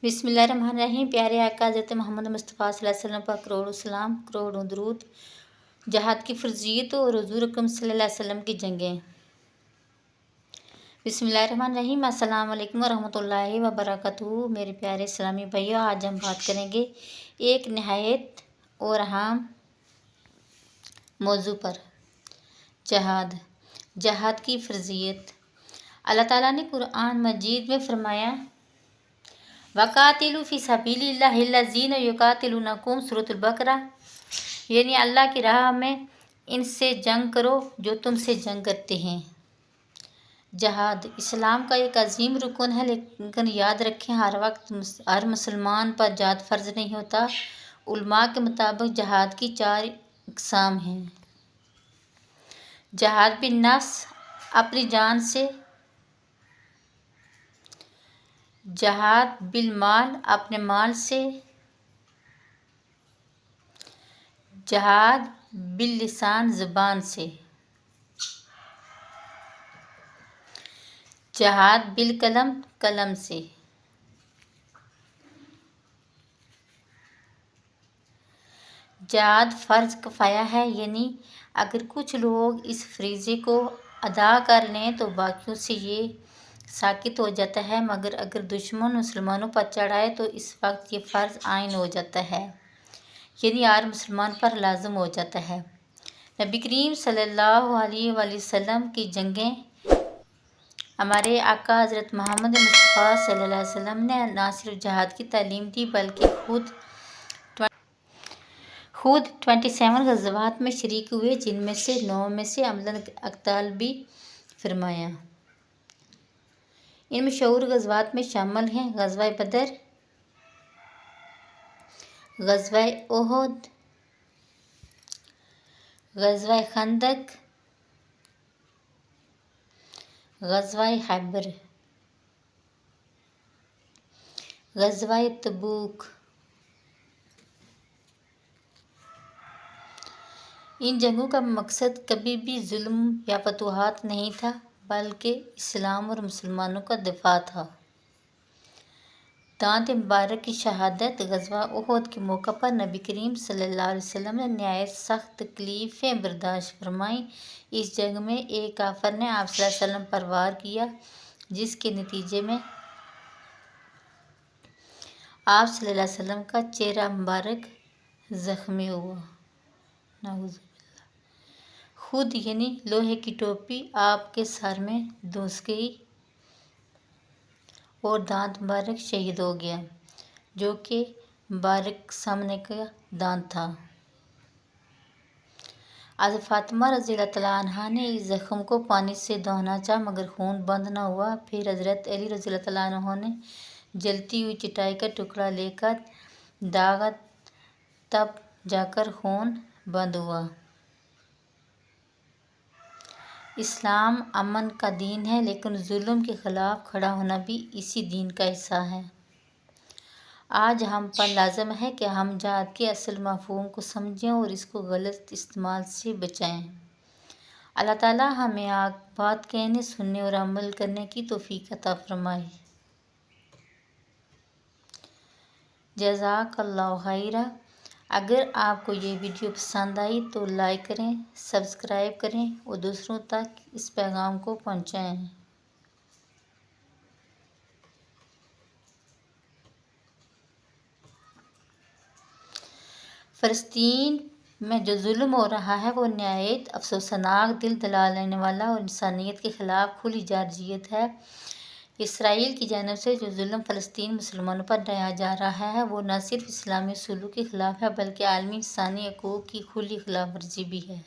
बिस्मिल्लाहिर्रहमानिर्रहीम। प्यारे आका हज़रत मोहम्मद मुस्तफ़ा सल्लल्लाहु अलैहि वसल्लम पर करोड़ों सलाम, करोड़ों दरूद। जहाद की फ़र्ज़ियत और हुज़ूर अकरम सल्लल्लाहु अलैहि वसल्लम की जंगें। बिस्मिल्लाहिर्रहमानिर्रहीम। अस्सलाम वालेकुम रहमतुल्लाहि व बरकातुहू। मेरे प्यारे इस्लामी भाइयों, आज हम बात करेंगे एक नहायत और अहम मौजू पर, जहाद। जहाद की फ़र्ज़ियत। अल्लाह ताला ने कुरान मजीद में फरमाया, वक़ातिलू फ़ी सबीलिल्लाहि लज़ीना युक़ातिलूनकुम, सूरतुल बकरा, यानी अल्लाह की राह में इनसे जंग करो जो तुमसे जंग करते हैं। जहाद इस्लाम का एक अजीम रुकन है, लेकिन याद रखें हर वक्त हर मुसलमान पर जहाद फ़र्ज नहीं होता। उलमा के मुताबिक जहाद की 4 इक़साम हैं। जहाद बिन नफ्स, अपनी जान से। जहाद बिल माल, अपने माल से। जहाद बिल लिसान, ज़ुबान से। जहाद बिल कलम, कलम से। जहाद फ़र्ज कफ़ाया है, यानी अगर कुछ लोग इस फ़रीज़े को अदा कर लें तो बाकियों से ये साकित हो जाता है, मगर अगर दुश्मन मुसलमानों पर चढ़ आए तो इस वक्त ये फ़र्ज़ आइन हो जाता है, यानी हर मुसलमान पर लाज़िम हो जाता है। नबी करीम सल्लल्लाहु अलैहि वसल्लम की जंगें। हमारे आका हज़रत मोहम्मद मुस्तफ़ा सल्लल्लाहु अलैहि वसल्लम ने न सिर्फ जहाद की तालीम दी, बल्कि खुद 27 ग़ज़वात में शरीक हुए, जिनमें से 9 में से अमलन क़िताल भी फरमाया। इन मशहूर ग़ज़वात में शामिल हैं ग़ज़वा बदर, ग़ज़वा उहद, ग़ज़वा खंदक, ग़ज़वा खैबर, ग़ज़वा तबूक। इन जंगों का मकसद कभी भी जुल्म या फतूहात नहीं था, बल्कि इस्लाम और मुसलमानों का दिफा था। दांत मुबारक की शहादत। ग़ज़वा उहद के मौका पर नबी करीम सल्लल्लाहु अलैहि वसल्लम ने नहायत सख्त तकलीफ़ें बर्दाश्त फरमाईं। इस जंग में एक काफ़िर ने आप सल्लल्लाहु अलैहि वसल्लम पर वार किया, जिसके नतीजे में आप सल्लल्लाहु अलैहि वसल्लम का चेहरा मुबारक ज़ख्मी हुआ। खुद यानी लोहे की टोपी आपके सर में धंस गई और दांत मुबारक शहीद हो गया, जो कि मुबारक सामने का दांत था। हज़रत फ़ातिमा रज़ियल्लाहु तआला अन्हा ने इस ज़ख्म को पानी से धोना चाहा, मगर खून बंद न हुआ। फिर हज़रत अली रज़ियल्लाहु तआला अन्हु ने जलती हुई चटाई का टुकड़ा लेकर दागा, तब जाकर खून बंद हुआ। इस्लाम अमन का दीन है, लेकिन जुल्म के ख़िलाफ़ खड़ा होना भी इसी दीन का हिस्सा है। आज हम पर लाज़िम है कि हम जहाद के असल मफ़हूम को समझें और इसको गलत इस्तेमाल से बचाएं। अल्लाह ताला हमें बात कहने, सुनने और अमल करने की तौफ़ीक़ अता फ़रमाए। जज़ाकल्लाहु खैरा। अगर आपको ये वीडियो पसंद आई तो लाइक करें, सब्सक्राइब करें और दूसरों तक इस पैगाम को पहुँचाएँ। फ़लस्तीन में जो जुल्म हो रहा है वो नहायत अफसोसनाक, दिल दहला लेने वाला और इंसानियत के ख़िलाफ़ खुली जारजियत है। इसराइल की जानिब से जो जुल्म फ़लस्तीन मुसलमानों पर ढाया जा रहा है वो न सिर्फ इस्लामी उसूलों के ख़िलाफ़ है, बल्कि आलमी इंसानी हकूक़ की खुली खिलाफ वर्जी भी है।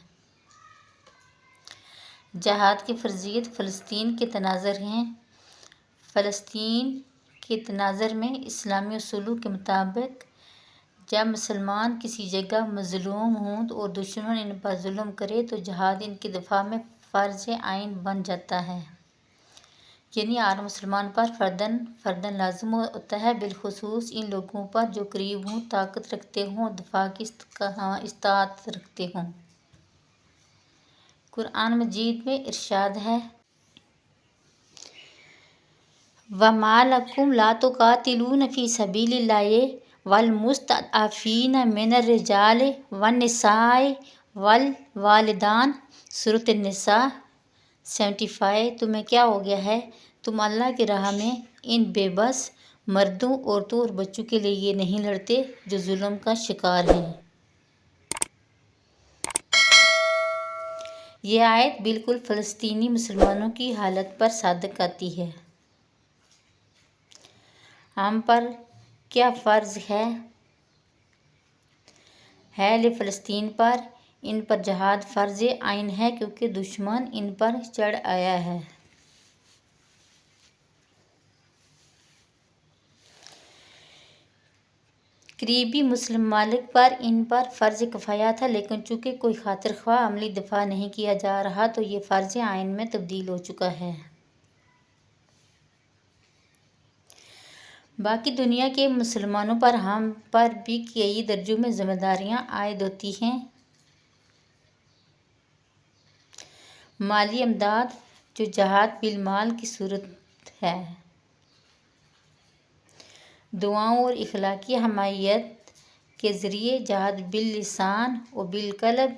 जहाद की फ़र्ज़ियत। फ़लस्तीन के तनाज़र हैं। फ़लस्तीन के तनाज़र में इस्लामी उसूलों के मुताबिक जब मुसलमान किसी जगह मज़लूम हों और दुश्मन इन पर जुल्म करे तो जहाद इनके दिफा में फ़र्ज़ आइन बन जाता है, यानी हर मुसलमान पर फ़र्दन लाज़िम होता है, बिलख़ुसूस इन लोगों पर जो करीब हों, ताकत रखते हों और दिफा की इस्ताअत रखते हों। कुरान मजीद में इरशाद है, وما لکم لا تقاتلون فی سبیل اللہ والمستضعفین من الرجال والنساء والوالدان، سورۃ النساء 75۔ تمہیں کیا ہو گیا ہے؟ تم اللہ کی راہ میں ان بے بس مردوں، عورتوں اور بچوں کے لیے نہیں لڑتے جو ظلم کا شکار ہیں۔ یہ آیت بالکل فلسطینی مسلمانوں کی حالت پر صادق آتی ہے۔ ہم پر کیا فرض ہے؟ اہل فلسطین پر ان پر جہاد فرض عین ہے کیونکہ دشمن ان پر چڑھ آیا ہے۔ قریبی مسلم ممالک پر ان پر فرض کفایہ تھا، لیکن چونکہ کوئی خاطر خواہ عملی دفاع نہیں کیا جا رہا تو یہ فرض عین میں تبدیل ہو چکا ہے۔ باقی دنیا کے مسلمانوں پر ہم پر بھی کئی درجوں میں ذمہ داریاں عائد ہوتی ہیں۔ مالی امداد جو جہاد بالمال کی صورت ہے، دعاؤں اور اخلاقی حمایت کے ذریعے، جہاد باللسان و بالقلب،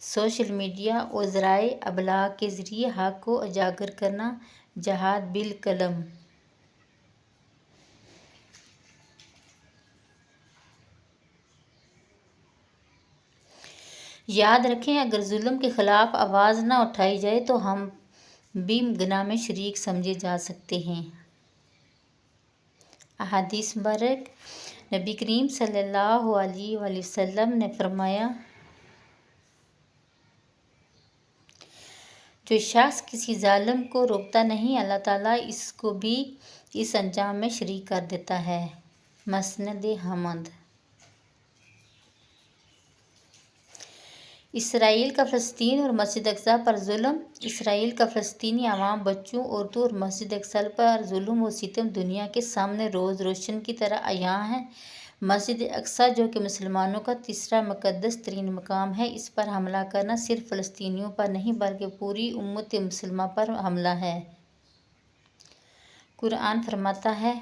سوشل میڈیا اور ذرائع ابلاغ کے ذریعے حق کو اجاگر کرنا، جہاد بالقلم۔ یاد رکھیں، اگر ظلم کے خلاف آواز نہ اٹھائی جائے تو ہم بھی گناہ میں شریک سمجھے جا سکتے ہیں۔ احادیث مبارک: نبی کریم صلی اللہ علیہ وآلہ وسلم نے فرمایا، جو شخص کسی ظالم کو روکتا نہیں، اللہ تعالیٰ اس کو بھی اس انجام میں شریک کر دیتا ہے۔ مسند احمد۔ اسرائیل کا فلسطین اور مسجد اقصی پر ظلم۔ اسرائیل کا فلسطینی عوام، بچوں، عورتوں اور مسجد اقصی پر ظلم و ستم دنیا کے سامنے روز روشن کی طرح عیاں ہے۔ مسجد اقصی جو کہ مسلمانوں کا تیسرا مقدس ترین مقام ہے، اس پر حملہ کرنا صرف فلسطینیوں پر نہیں بلکہ پوری امت مسلمہ پر حملہ ہے۔ قرآن فرماتا ہے،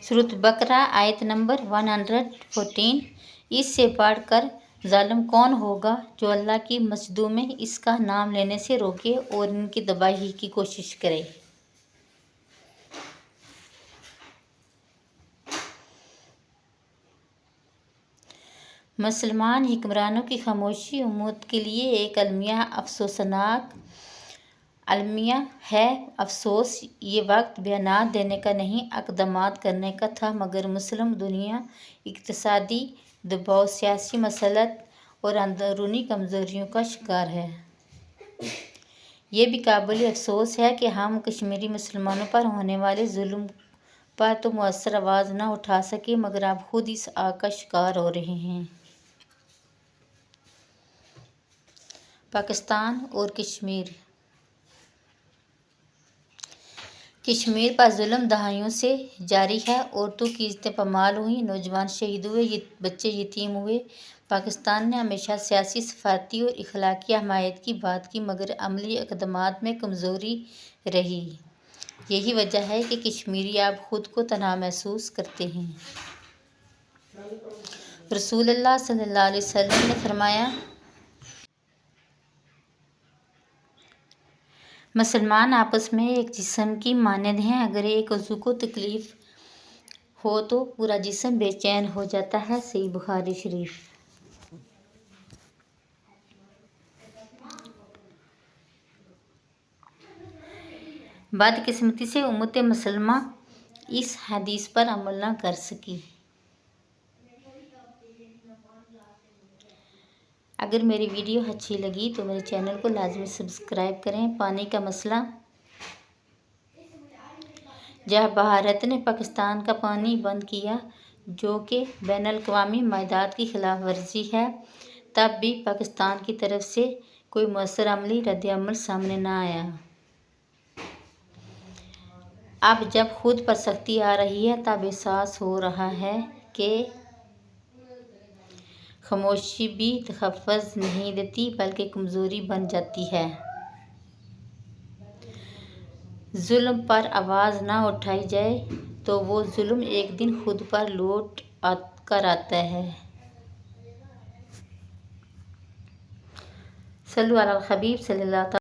سورۃ بقرہ آیت نمبر 114، اس سے بڑھ کر ظالم کون ہوگا جو اللہ کی مسجدوں میں اس کا نام لینے سے روکے اور ان کی تباہی کی کوشش کرے۔ مسلمان حکمرانوں کی خاموشی امت کے لیے ایک المیہ افسوسناک المیہ ہے۔ افسوس، یہ وقت بیانات دینے کا نہیں، اقدامات کرنے کا تھا، مگر مسلم دنیا اقتصادی دباؤ، سیاسی مسلط اور اندرونی کمزوریوں کا شکار ہے۔ یہ بھی قابل افسوس ہے کہ ہم کشمیری مسلمانوں پر ہونے والے ظلم پر تو مؤثر آواز نہ اٹھا سکے، مگر اب خود اس آگ کا شکار ہو رہے ہیں۔ پاکستان اور کشمیر۔ کشمیر پر ظلم دہائیوں سے جاری ہے۔ عورتوں کی عزتیں پامال ہوئیں، نوجوان شہید ہوئے، بچے یتیم ہوئے۔ پاکستان نے ہمیشہ سیاسی، سفارتی اور اخلاقی حمایت کی بات کی، مگر عملی اقدامات میں کمزوری رہی۔ یہی وجہ ہے کہ کشمیری اب خود کو تنہا محسوس کرتے ہیں۔ رسول اللہ صلی اللہ علیہ وسلم نے فرمایا، مسلمان آپس میں ایک جسم کی مانند ہیں، اگر ایک عضو کو تکلیف ہو تو پورا جسم بے چین ہو جاتا ہے۔ صحیح بخاری شریف۔ بدقسمتی سے امت مسلمہ اس حدیث پر عمل نہ کر سکی۔ اگر میری ویڈیو اچھی لگی تو میرے چینل کو لازمی سبسکرائب کریں۔ پانی کا مسئلہ۔ جب بھارت نے پاکستان کا پانی بند کیا، جو کہ بین الاقوامی معاہدات کی خلاف ورزی ہے، تب بھی پاکستان کی طرف سے کوئی مؤثر عملی ردعمل سامنے نہ آیا۔ اب جب خود پر سختی آ رہی ہے، تب احساس ہو رہا ہے کہ خاموشی بھی تحفظ نہیں دیتی بلکہ کمزوری بن جاتی ہے۔ ظلم پر آواز نہ اٹھائی جائے تو وہ ظلم ایک دن خود پر لوٹ کر آتا ہے۔ صلو علی الحبیب صلی اللہ تعالیٰ